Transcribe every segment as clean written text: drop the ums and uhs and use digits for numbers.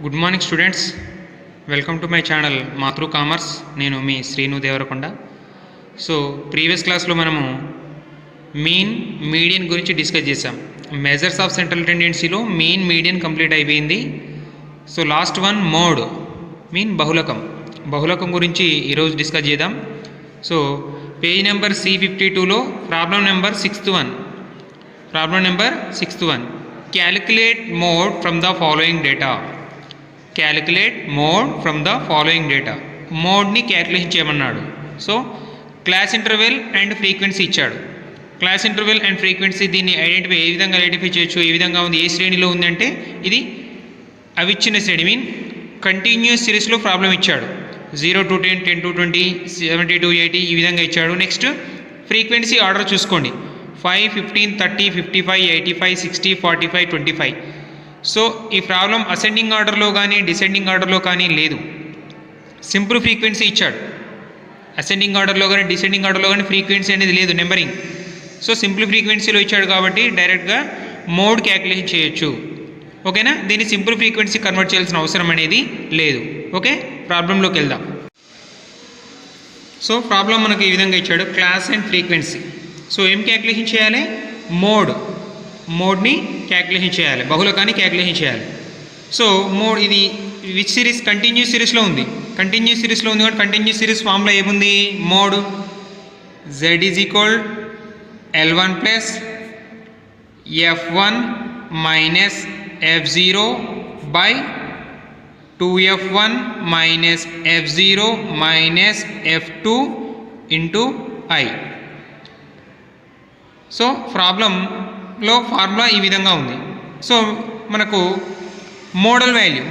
Good morning students, welcome to my channel Matru commerce. నేను మీ Srinu Devarakonda. So previous క్లాస్లో మనము మీన్ మీడియన్ గురించి డిస్కస్ చేసాం. మెజర్స్ ఆఫ్ సెంట్రల్ టెండెన్సీలో మీన్ మీడియన్ కంప్లీట్ అయిపోయింది. So last one mode mean బహుళకం గురించి ఈరోజు డిస్కస్ చేద్దాం. సో పేజ్ నెంబర్ C52లో problem number sixth one calculate mode from the following data. మోడ్ని క్యాలిక్యులేషన్ చేయమన్నాడు. So class interval and frequency ఇచ్చాడు. క్లాస్ ఇంటర్వెల్ అండ్ ఫ్రీక్వెన్సీ దీన్ని ఏ విధంగా ఐడెంటిఫై చేయొచ్చు, ఏ విధంగా ఉంది, ఏ శ్రేణిలో ఉంది అంటే ఇది అవిచ్ఛిన్న శ్రేణి మీన్ కంటిన్యూస్ సిరీస్లో ప్రాబ్లం ఇచ్చాడు. 0 to 10, 10 to 20, 70 to 80 ఈ విధంగా ఇచ్చాడు. నెక్స్ట్ ఫ్రీక్వెన్సీ ఆర్డర్ చూసుకోండి. 5, 15, 30, 55, 85, 60, 45, 25. సో ఈ ప్రాబ్లం అసెండింగ్ ఆర్డర్లో కానీ డిసెండింగ్ ఆర్డర్లో కానీ లేదు. సింపుల్ ఫ్రీక్వెన్సీ ఇచ్చాడు. అసెండింగ్ ఆర్డర్లో కానీ డిసెండింగ్ ఆర్డర్లో కానీ ఫ్రీక్వెన్సీ అనేది లేదు, నెంబరింగ్. సో సింపుల్ ఫ్రీక్వెన్సీలో ఇచ్చాడు కాబట్టి డైరెక్ట్గా మోడ్ క్యాలిక్యులేషన్ చేయొచ్చు. ఓకేనా? దీన్ని సింపుల్ ఫ్రీక్వెన్సీ కన్వర్ట్ చేయాల్సిన అవసరం అనేది లేదు. ఓకే, ప్రాబ్లంలోకి వెళ్దాం. సో ప్రాబ్లం మనకు ఈ విధంగా ఇచ్చాడు, క్లాస్ అండ్ ఫ్రీక్వెన్సీ. సో ఏం క్యాలిక్యులేషన్ చేయాలి? మోడ్ని క్యాలిక్యులేషన్ చేయాలి, బహుళకాన్ని క్యాలిక్యులేషన్ చేయాలి. సో మోడ్ ఇది విచ్ సిరీస్? కంటిన్యూస్ సిరీస్లో ఉంది. కాబట్టి కంటిన్యూస్ సిరీస్ ఫామ్లో ఏముంది? Mode Z is equal L1 plus F1 minus F0 by 2F1 minus F0 minus F2 into I. So ప్రాబ్లంలో ఫార్ములా ఈ విధంగా ఉంది. సో మనకు మోడల్ వాల్యూ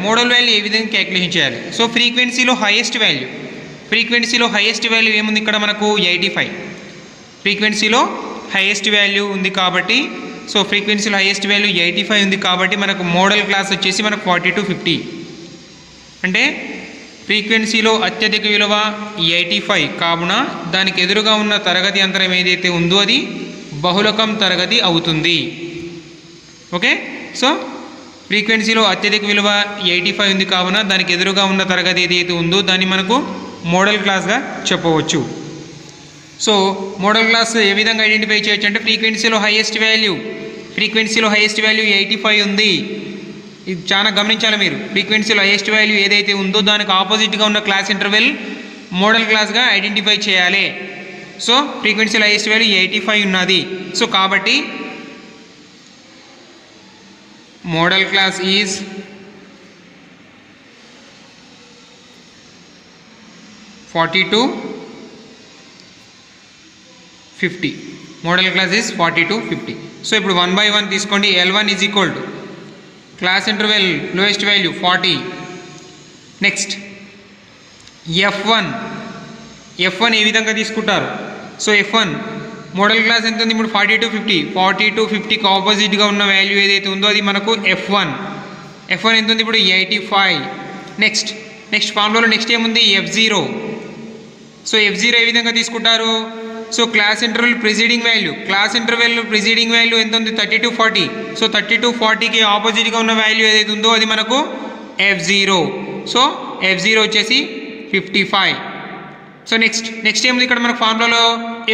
ఏ విధంగా క్యాలిక్యులేషన్ చేయాలి? సో ఫ్రీక్వెన్సీలో హైయెస్ట్ వాల్యూ ఏముంది ఇక్కడ మనకు? 85. ఫ్రీక్వెన్సీలో హైయెస్ట్ వాల్యూ ఉంది కాబట్టి, సో ఫ్రీక్వెన్సీలో హైయెస్ట్ వాల్యూ 85 ఉంది కాబట్టి మనకు మోడల్ క్లాస్ వచ్చేసి మనకు 40 to 50. అంటే ఫ్రీక్వెన్సీలో అత్యధిక విలువ 85 కావున దానికి ఎదురుగా ఉన్న తరగతి అంతరం ఏదైతే ఉందో అది బహుళకం తరగతి అవుతుంది. ఓకే, సో ఫ్రీక్వెన్సీలో అత్యధిక విలువ 85 ఉంది కావున దానికి ఎదురుగా ఉన్న తరగతి ఏదైతే ఉందో దాన్ని మనకు మోడల్ క్లాస్గా చెప్పవచ్చు. సో మోడల్ క్లాస్ ఏ విధంగా ఐడెంటిఫై చేయొచ్చు అంటే ఫ్రీక్వెన్సీలో హైయెస్ట్ వాల్యూ 85 ఉంది. ఇది చాలా గమనించాలి మీరు. ఫ్రీక్వెన్సీలో హైయెస్ట్ వాల్యూ ఏదైతే ఉందో దానికి ఆపోజిట్గా ఉన్న క్లాస్ ఇంటర్వెల్ మోడల్ క్లాస్గా ఐడెంటిఫై చేయాలి. సో ఫ్రీక్వెన్సీలో హైయెస్ట్ వాల్యూ 85 ఉన్నది. సో కాబట్టి modal class is 40 to 50. Modal class is 40 to 50. So ఇప్పుడు 1 by 1 తీసుకోండి. L1 is equal to class interval lowest value 40. Next F1 ఏ విధంగా తీసుకుంటారు? సో F1 మోడల్ క్లాస్ ఎంత ఉంది ఇప్పుడు? 40 to 50. 40 to 50కి ఆపోజిట్గా ఉన్న వాల్యూ ఏదైతే ఉందో అది మనకు F1 ఎంత ఉంది ఇప్పుడు? 85. నెక్స్ట్ ఫార్ములాలో నెక్స్ట్ ఏముంది? F0. సో F0 ఏ విధంగా తీసుకుంటారు? So class interval preceding value ఎంత ఉంది? 30 to 40. సో 30 to 40కి ఆపోజిట్గా ఉన్న వాల్యూ ఏదైతే ఉందో అది మనకు F0. సో F0 వచ్చేసి 55. సో నెక్స్ట్ ఏముంది ఇక్కడ మనకు ఫార్ములాలో?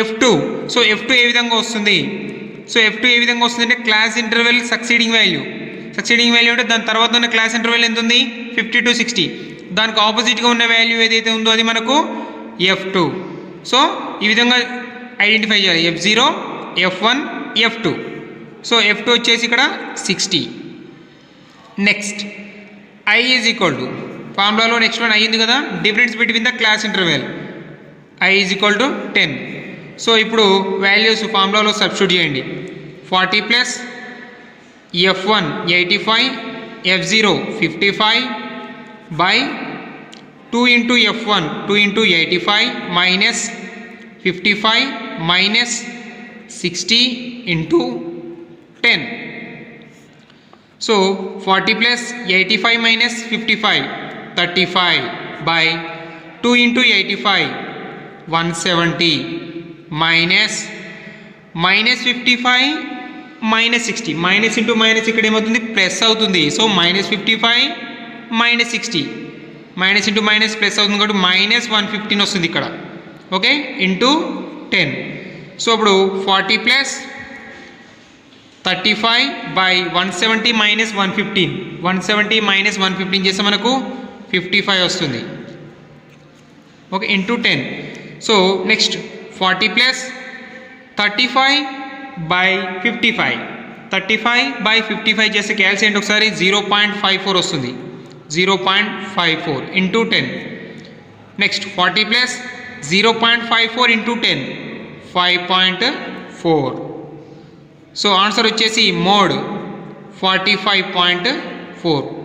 F2. సో F2 ఏ విధంగా వస్తుంది? అంటే క్లాస్ ఇంటర్వెల్ సక్సీడింగ్ వాల్యూ అంటే దాని తర్వాత ఉన్న క్లాస్ ఇంటర్వెల్ ఎంత ఉంది? 50 to 60. దానికి ఆపోజిట్గా ఉన్న వాల్యూ ఏదైతే ఉందో అది మనకు F2. సో ఈ విధంగా ఐడెంటిఫై చేయాలి. F0, F1, F2. So F2 వచ్చేసి ఇక్కడ 60. Next I is equal to ఫార్ములాలో నెక్స్ట్ వన్ I ఉంది కదా, difference between the class interval. I is equal to 10. So ఇప్పుడు వాల్యూస్ ఫార్ములాలో సబ్స్టిట్యూట్ చేయండి. 40 plus F1 85, F0 55 by 2 into F1 2 into 85 minus 55 minus 60 into 10. So 40 plus 85 minus 55 35 by 2 into 85 170 minus 55 minus 60 minus into minus ఇక్కడ ఏమవుతుంది? Plus అవుతుంది. So -55 minus 60 minus into minus plus అవుతుంది కాబట్టి minus 115 వస్తుంది ఇక్కడ ఓకే ఇంటూ 10 సో ఇప్పుడు 40 plus 35 by 170 minus 170 minus 115 చేస్తే మనకు 55 వస్తుంది okay into 10 so next 40 plus 35 by 55 by 55 చేస్తే క్యాల్సియంట్ ఒకసారి 0.54 వస్తుంది 0.54 into 10 next 40 plus 0.54 into 10 5.4 so answer వచ్చేసి మోడ్ 45.4